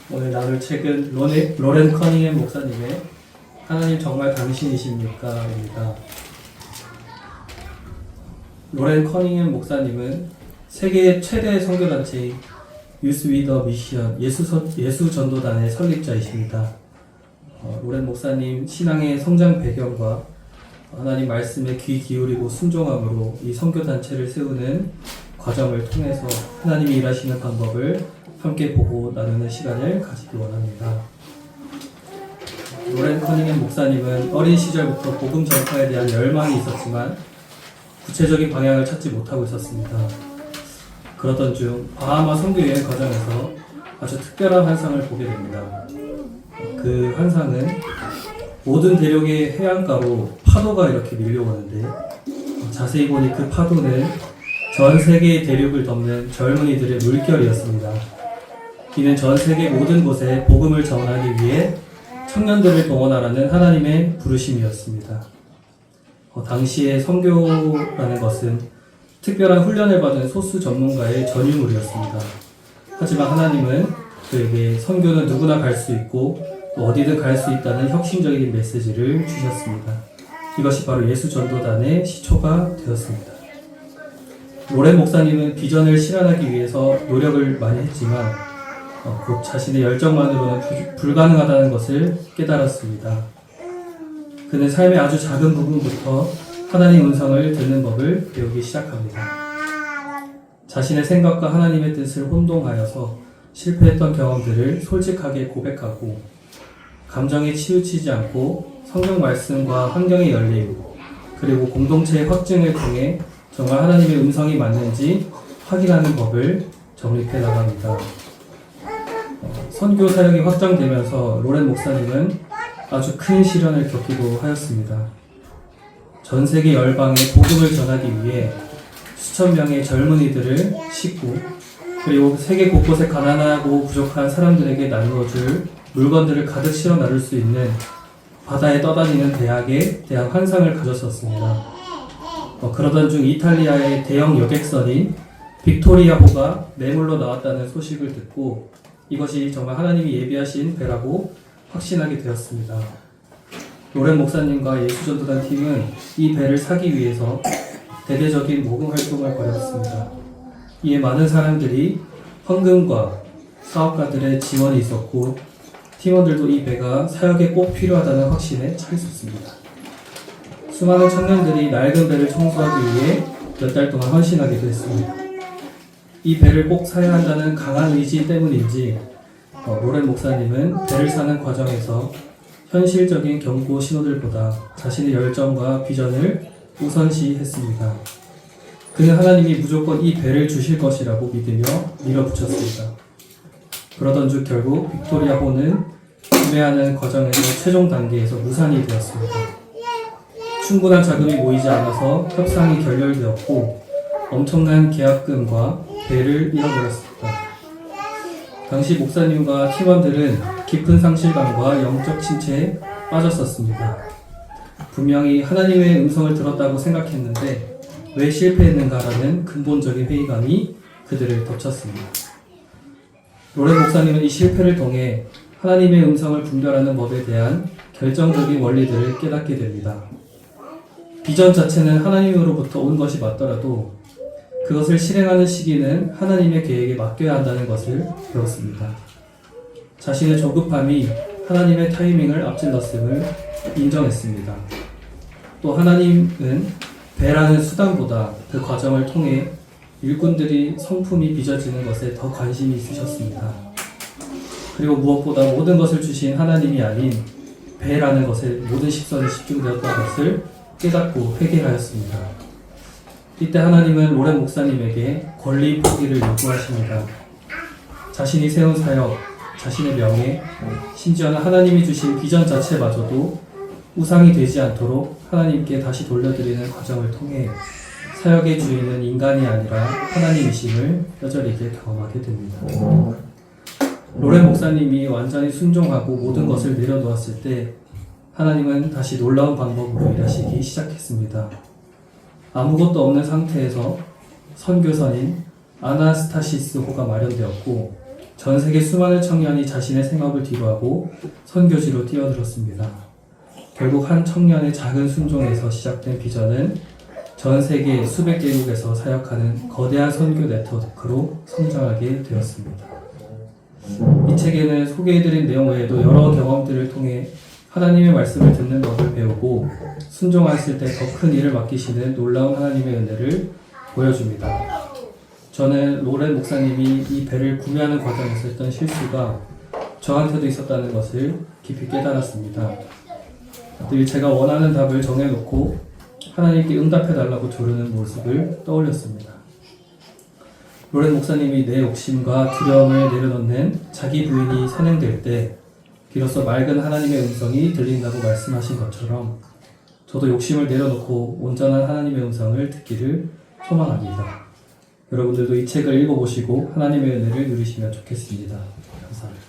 오늘 나눌 책은 로렌 커닝햄 목사님의 하나님 정말 당신이십니까? 입니다. 로렌 커닝햄 목사님은 세계 최대 선교단체인 유스 위더 미션 예수 전도단의 설립자이십니다. 로렌 목사님 신앙의 성장 배경과 하나님 말씀에 귀 기울이고 순종함으로 이 선교단체를 세우는 과정을 통해서 하나님이 일하시는 방법을 함께 보고 나누는 시간을 가지기 원합니다. 로렌 커닝햄 목사님은 어린 시절부터 복음 전파에 대한 열망이 있었지만 구체적인 방향을 찾지 못하고 있었습니다. 그러던 중 바하마 선교여행 과정에서 아주 특별한 환상을 보게 됩니다. 그 환상은 모든 대륙의 해안가로 파도가 이렇게 밀려오는데 자세히 보니 그 파도는 전 세계의 대륙을 덮는 젊은이들의 물결이었습니다. 이는 전 세계 모든 곳에 복음을 전하기 위해 청년들을 동원하라는 하나님의 부르심이었습니다. 당시에 선교라는 것은 특별한 훈련을 받은 소수 전문가의 전유물이었습니다. 하지만 하나님은 그에게 선교는 누구나 갈 수 있고 어디든 갈 수 있다는 혁신적인 메시지를 주셨습니다. 이것이 바로 예수 전도단의 시초가 되었습니다. 로렌 목사님은 비전을 실현하기 위해서 노력을 많이 했지만 곧 자신의 열정만으로는 불가능하다는 것을 깨달았습니다. 그는 삶의 아주 작은 부분부터 하나님 음성을 듣는 법을 배우기 시작합니다. 자신의 생각과 하나님의 뜻을 혼동하여서 실패했던 경험들을 솔직하게 고백하고 감정에 치우치지 않고 성경 말씀과 환경의 열림 그리고 공동체의 확증을 통해 정말 하나님의 음성이 맞는지 확인하는 법을 정립해 나갑니다. 선교 사역이 확장되면서 로렌 목사님은 아주 큰 시련을 겪기도 하였습니다. 전 세계 열방에 복음을 전하기 위해 수천 명의 젊은이들을 싣고 그리고 세계 곳곳에 가난하고 부족한 사람들에게 나누어줄 물건들을 가득 실어 나를 수 있는 바다에 떠다니는 대학에 대한 환상을 가졌었습니다. 그러던 중 이탈리아의 대형 여객선인 빅토리아호가 매물로 나왔다는 소식을 듣고 이것이 정말 하나님이 예비하신 배라고 확신하게 되었습니다. 로렌 목사님과 예수전도단 팀은 이 배를 사기 위해서 대대적인 모금 활동을 벌였습니다. 이에 많은 사람들이 헌금과 사업가들의 지원이 있었고 팀원들도 이 배가 사역에 꼭 필요하다는 확신에 차 있었습니다. 수많은 청년들이 낡은 배를 청소하기 위해 몇 달 동안 헌신하기도 했습니다. 이 배를 꼭 사야 한다는 강한 의지 때문인지 로렌 목사님은 배를 사는 과정에서 현실적인 경고 신호들보다 자신의 열정과 비전을 우선시했습니다. 그는 하나님이 무조건 이 배를 주실 것이라고 믿으며 밀어붙였습니다. 그러던 중 결국 빅토리아호는 구매하는 과정에서 최종 단계에서 무산이 되었습니다. 충분한 자금이 모이지 않아서 협상이 결렬되었고 엄청난 계약금과 배를 잃어버렸습니다. 당시 목사님과 팀원들은 깊은 상실감과 영적 침체에 빠졌었습니다. 분명히 하나님의 음성을 들었다고 생각했는데 왜 실패했는가라는 근본적인 회의감이 그들을 덮쳤습니다. 로렌 목사님은 이 실패를 통해 하나님의 음성을 분별하는 법에 대한 결정적인 원리들을 깨닫게 됩니다. 비전 자체는 하나님으로부터 온 것이 맞더라도 그것을 실행하는 시기는 하나님의 계획에 맡겨야 한다는 것을 배웠습니다. 자신의 조급함이 하나님의 타이밍을 앞질렀음을 인정했습니다. 또 하나님은 배라는 수단보다 그 과정을 통해 일꾼들이 성품이 빚어지는 것에 더 관심이 있으셨습니다. 그리고 무엇보다 모든 것을 주신 하나님이 아닌 배라는 것에 모든 시선이 집중되었다는 것을 깨닫고 회개하였습니다. 이때 하나님은 로렌 목사님에게 권리 포기를 요구하십니다. 자신이 세운 사역, 자신의 명예, 심지어는 하나님이 주신 비전 자체마저도 우상이 되지 않도록 하나님께 다시 돌려드리는 과정을 통해 사역의 주인은 인간이 아니라 하나님이심을 뼈저리게 경험하게 됩니다. 로렌 목사님이 완전히 순종하고 모든 것을 내려놓았을 때 하나님은 다시 놀라운 방법으로 일하시기 시작했습니다. 아무것도 없는 상태에서 선교선인 아나스타시스호가 마련되었고 전 세계 수많은 청년이 자신의 생업을 뒤로하고 선교지로 뛰어들었습니다. 결국 한 청년의 작은 순종에서 시작된 비전은 전 세계 수백 개국에서 사역하는 거대한 선교 네트워크로 성장하게 되었습니다. 이 책에는 소개해드린 내용 외에도 여러 경험들을 통해 하나님의 말씀을 듣는 법을 배우고 순종하였을 때 더 큰 일을 맡기시는 놀라운 하나님의 은혜를 보여줍니다. 저는 로렌 목사님이 이 배를 구매하는 과정에서 했던 실수가 저한테도 있었다는 것을 깊이 깨달았습니다. 늘 제가 원하는 답을 정해놓고 하나님께 응답해달라고 조르는 모습을 떠올렸습니다. 로렌 목사님이 내 욕심과 두려움을 내려놓는 자기 부인이 선행될 때 비로소 맑은 하나님의 음성이 들린다고 말씀하신 것처럼 저도 욕심을 내려놓고 온전한 하나님의 음성을 듣기를 소망합니다. 여러분들도 이 책을 읽어보시고 하나님의 은혜를 누리시면 좋겠습니다. 감사합니다.